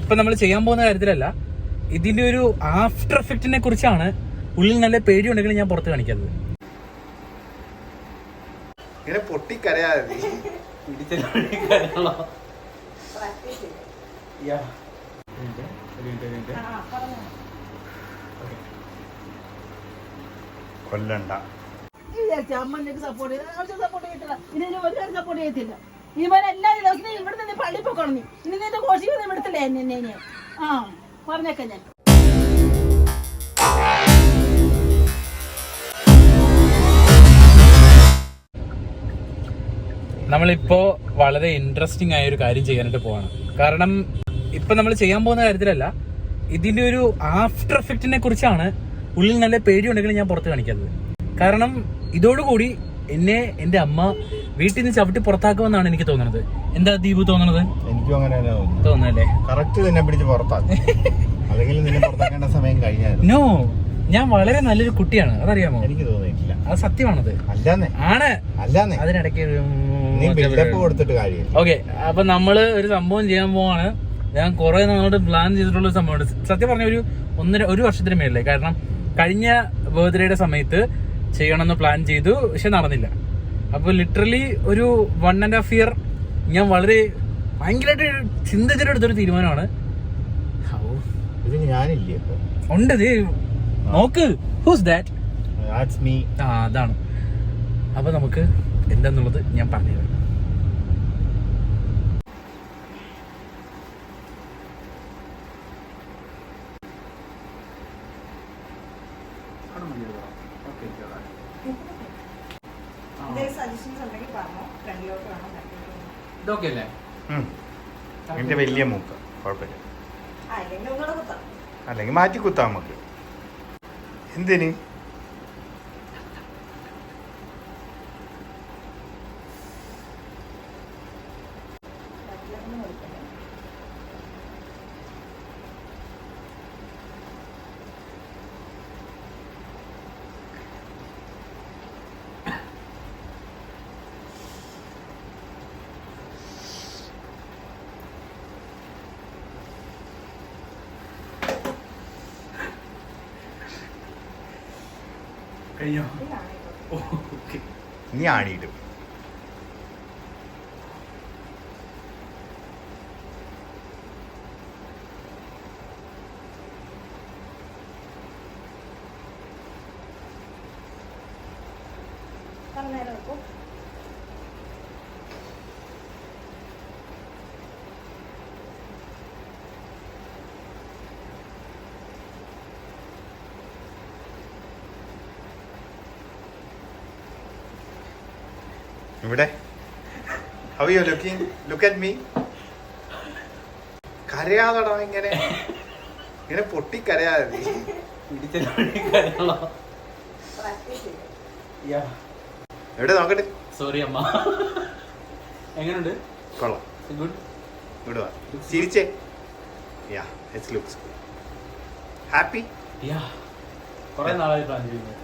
ഇപ്പൊ നമ്മൾ ചെയ്യാൻ പോകുന്ന കാര്യത്തിലല്ല, ഇതിന്റെ ഒരു ആഫ്റ്റർ എഫക്റ്റിനെ കുറിച്ചാണ്. ഉള്ളിൽ നല്ല പേടിയുണ്ടെങ്കിൽ ഞാൻ പുറത്ത് കാണിക്കാത്തത്. ഇങ്ങനെ പൊട്ടിക്കരയാതെ കൊല്ലണ്ട. സപ്പോർട്ട് ചെയ്തില്ല. ഇനി ഒരു കാര്യം സപ്പോർട്ട് ചെയ്യത്തില്ല. ഇവരെല്ലാ ദിവസവും ഇവിടെ നിന്ന് പള്ളി പോക്കണം. ഇനി നിന്റെ കോശിയൊന്നും ഇവിടത്തില്ലേ എന്നെ? ആ പറഞ്ഞേക്ക ഞാൻ. നമ്മളിപ്പോ വളരെ ഇൻട്രസ്റ്റിംഗ് ആയ ഒരു കാര്യം ചെയ്യാനായിട്ട് പോവാണ്. കാരണം ഇപ്പൊ നമ്മൾ ചെയ്യാൻ പോകുന്ന കാര്യത്തിലല്ല, ഇതിന്റെ ഒരു ആഫ്റ്റർ എഫക്റ്റിനെ കുറിച്ചാണ്. ഉള്ളിൽ നല്ല പേടിയുണ്ടെങ്കിൽ ഞാൻ പുറത്ത് കാണിക്കാത്തത്. കാരണം ഇതോടുകൂടി എന്നെ എന്റെ അമ്മ വീട്ടിൽ നിന്ന് ചവിട്ടി പുറത്താക്കുമെന്നാണ് എനിക്ക് തോന്നുന്നത്. എന്താ ദീപു തോന്നുന്നത്? എനിക്കും അങ്ങനെ തോന്നുന്നല്ലേ? കറക്റ്റ് നിന്നെ പിടിച്ച് പുറത്താക്കും. അല്ലെങ്കിൽ നിന്നെ പുറത്താക്കേണ്ട സമയം കഴിഞ്ഞാൽ. നോ, ഞാൻ വളരെ നല്ലൊരു കുട്ടിയാണ്, അതറിയാമോ? എനിക്ക് തോന്നിയിട്ടില്ല. അത് സത്യമാണത്. അല്ലാന്നേ ആണ്. അല്ലാന്നേ അതിനിടയ്ക്ക് കൊടുത്തിട്ട് കാര്യമില്ല. ഓക്കെ, അപ്പൊ നമ്മള് ഒരു സംഭവം ചെയ്യാൻ പോവാണ്. ഞാൻ കുറെ നാളോട്ട് പ്ലാൻ ചെയ്തിട്ടുള്ള സംഭവമാണ്. സത്യം പറഞ്ഞ ഒരു വർഷത്തിന് മേലേ. കാരണം കഴിഞ്ഞ ബർത്ത്ഡേയുടെ സമയത്ത് ചെയ്യണമെന്ന് പ്ലാൻ ചെയ്തു, പക്ഷെ നടന്നില്ല. അപ്പൊ ലിറ്ററലി ഒരു 1.5 year ഞാൻ വളരെ ഭയങ്കരമായിട്ട് ചിന്തിച്ചിട്ടെടുത്തൊരു തീരുമാനമാണ്. ഇത് ഞാനില്ലേ ഉണ്ട്, നോക്ക്. Who's that? That's me. അതാണ്. അപ്പൊ നമുക്ക് എന്താന്നുള്ളത് ഞാൻ പറഞ്ഞു തരാം. ഇതൊക്കെ അല്ലേ എന്റെ വലിയ മൂക്ക് കുഴപ്പമില്ല. അല്ലെങ്കിൽ മാറ്റി കുത്താം നമുക്ക്. എന്തിന്? കഴിഞ്ഞോ? നീ ആണിയിടും. ഇവിടെ how are you looking? Look at me. കരയാതടാ, ഇങ്ങനെ പൊട്ടിക്കരയാതെ. എവിടെ നോക്കട്ടെ. സോറി അമ്മ. എങ്ങനെയുണ്ട്? കൊള്ളാം. ഗുഡ്. ഇവിടെ വാ, ചിരിച്ചേ. Yeah, it looks good. Happy? Yeah, കുറേ നാളായി പ്ലാൻ ചെയ്യുന്നത്.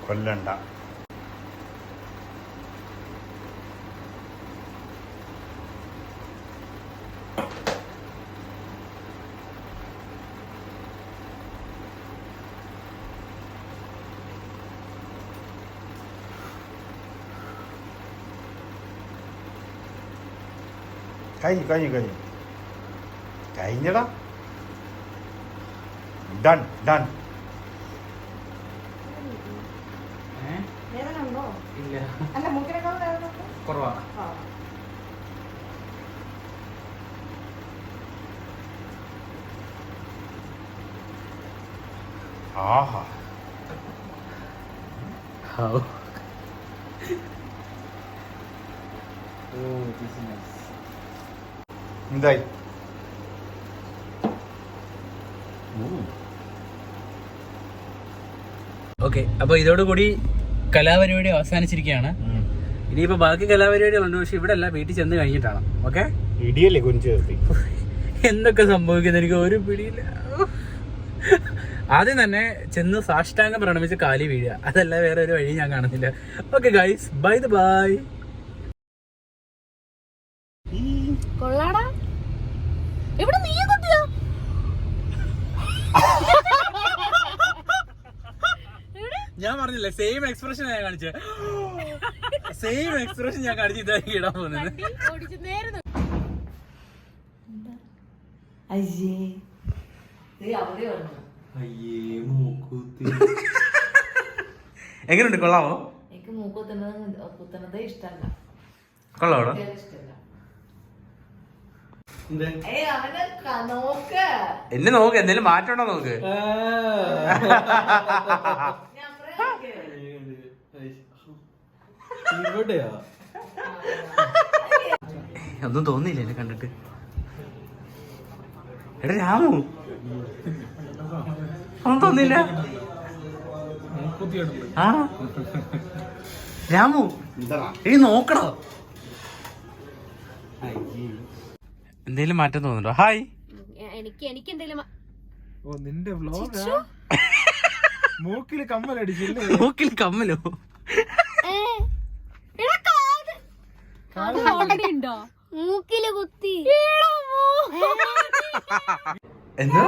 കൊല്ലണ്ട. കഴിഞ്ഞടാ. Done done. ഇല്ല, കുറവാ. ആഹാ. എന്തായി? ഓക്കെ, അപ്പൊ ഇതോടുകൂടി കലാപരിപാടി അവസാനിച്ചിരിക്കുകയാണ്. ഇനിയിപ്പോ ബാക്കി കലാപരിപാടികളുണ്ട്, പക്ഷെ ഇവിടെ അല്ല, വീട്ടിൽ ചെന്ന് കഴിഞ്ഞിട്ടാണ്. ഓക്കെ, ഇടിയല്ലേ കുനിച്ച് നിർത്തി. എന്തൊക്കെ സംഭവിക്കുന്ന എനിക്ക് ഒരു പിടിയില്ല. ആദ്യം തന്നെ ചെന്ന് സാഷ്ടാംഗം പ്രണമിച്ച് കാലി വീഴുക, അതല്ല വേറെ ഒരു വഴി ഞാൻ കാണുന്നില്ല. Okay guys, by the by. കൊള്ളാടാ, ഇവിടെ നീ കുത്തിയോ? ഞാൻ പറഞ്ഞില്ലേ, സെയിം എക്സ്പ്രഷൻ ഞാൻ കാണിച്ചേ, സെയിം എക്സ്പ്രഷൻ ഞാൻ കാണിച്ച് ഇതായി ഇടാൻ പോകുന്നത്. എങ്ങനെയുണ്ട്, കൊള്ളാമോ? എനിക്ക് മൂക്കുത്തുന്നത് ഇഷ്ടമല്ല. കൊള്ളാമോ? എന്നെ നോക്ക്, എന്തെങ്കിലും മാറ്റം ഉണ്ടോ നോക്ക്. ഒന്നും തോന്നിയില്ല എന്നെ കണ്ടിട്ട്. എടാ രാമു, ഒന്നും തോന്നിയില്ല. ആ രാമു, ഈ നോക്കണോ, എന്തേലും മാറ്റം തോന്നുന്നുണ്ടോ? ഹായ്, എനിക്ക് എന്തെങ്കിലും നിന്റെ മൂക്കില് കമ്മലടിച്ചില്ലേ? മൂക്കിൽ കമ്മലോ? മൂക്കില് കുത്തി. എന്താ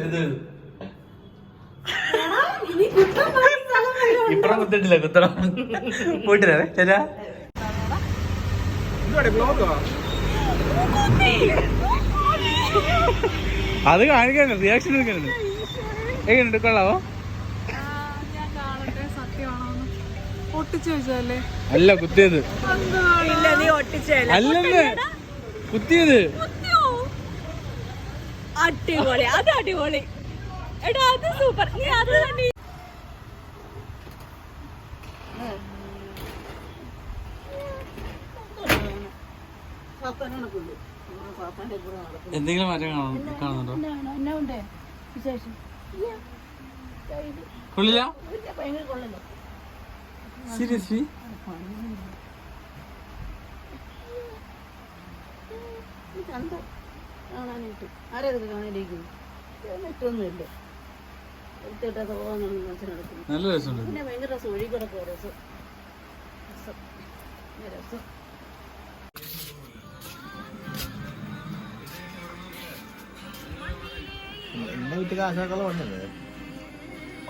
ഇത് ഇപ്പഴും കുത്തിട്ടില്ല, കുത്തണം. പോയിട്ടില്ലേ ചേച്ചാ? അത് കാണിക്കാൻ റിയാക്ഷൻ എടുക്കാനുണ്ട്. എങ്ങനെയുണ്ട്, കൊള്ളാവോ? അല്ല കുത്തിയത്, അല്ലെന്ന് കുത്തിയത്. അടിപൊളി, അത് അടിപൊളി. എടാ അത് സൂപ്പർ. നീ അത് തന്നെ എന്തെങ്കിലും മാറ്റം കാണുന്നുണ്ടോ? കൊള്ളില്ല, സീരിയസ്ലി? കാണാനായിട്ട് ആരേതൊക്കെ കാണാനിരിക്കുന്നു? ഇട്ടൊന്നുമില്ല, എടുത്തിട്ടത് പോകുന്നു മനസ്സിലെടുക്കുന്നു. നല്ല രസമുണ്ട്. പിന്നെ ഭയങ്കര രസം, ഒഴുകി കിടക്കുക രസം, രസം, രസം.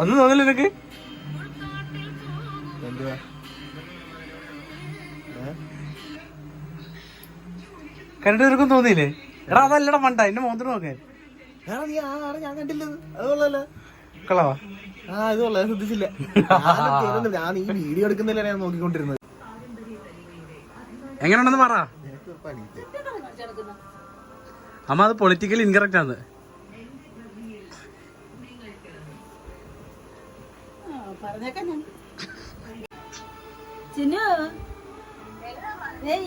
ഒന്നും തോന്നില്ല നിനക്ക്? കണ്ടിട്ട് നിനക്കും തോന്നിയില്ലേ? എടാ അതല്ലടാ മണ്ട, എന്റെ മോന്തിരം നോക്കേ. ഞാൻ കണ്ടില്ലത്, അത് കൊള്ളാലോ. കളവാ? ആ ഇത് കൊള്ളാം, ശ്രദ്ധിച്ചില്ല. ഞാൻ ഈ വീഡിയോ എടുക്കുന്നില്ല, ഞാൻ നോക്കിക്കൊണ്ടിരുന്നത്. എങ്ങനെയുണ്ടെന്ന് പറ അമ്മ. അത് പൊളിറ്റിക്കലി ഇൻകറക്റ്റ് ആണ്. പറഞ്ഞേക്കാൻ ഞാൻ ചിന്നു,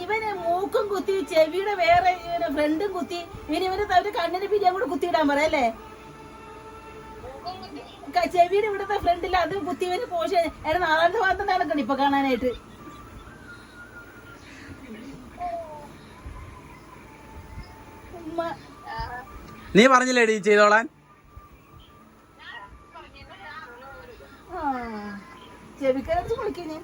ഇവന് മൂക്കും കുത്തി, ചെവിയുടെ വേറെ ഫ്രണ്ടും കുത്തി, ഇവന് കണ്ണിന് പിരിയാൻ കൂടെ കുത്തിയിടാൻ പറയല്ലേ? ചെവിയുടെ ഇവിടുത്തെ ഫ്രണ്ടിൽ അത് കുത്തിയവന് പോഷ നാലാമത്തെ ഭാഗത്ത് നടക്കണം ഇപ്പൊ കാണാനായിട്ട്. നീ പറഞ്ഞില്ലേടി ചെയ്തോളാൻ? ചെവിക്കരച്ച് വിളിക്കുന്നേ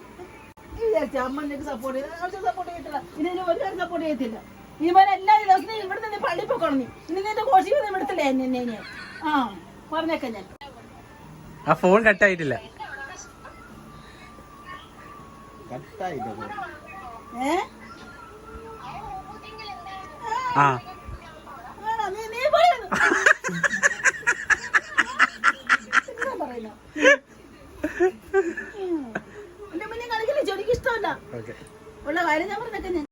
വിചാരിച്ചു അമ്മ എനിക്ക് സപ്പോർട്ട് ചെയ്ത് സപ്പോർട്ട് ചെയ്തിട്ടില്ല. ഇനി ഒരു കാര്യം സപ്പോർട്ട് ചെയ്യത്തില്ല. ഇവൻ എല്ലാ ദിവസവും ഇവിടെ നിന്ന് പള്ളി പോക്കണം. ഇനി നിന്റെ കോശി ഒന്നും വിടത്തില്ലേ എന്നെ? ആ പറഞ്ഞേക്കാം ഞാൻ. ആ ഫോൺ കട്ടായിട്ടില്ല. ഏ ആ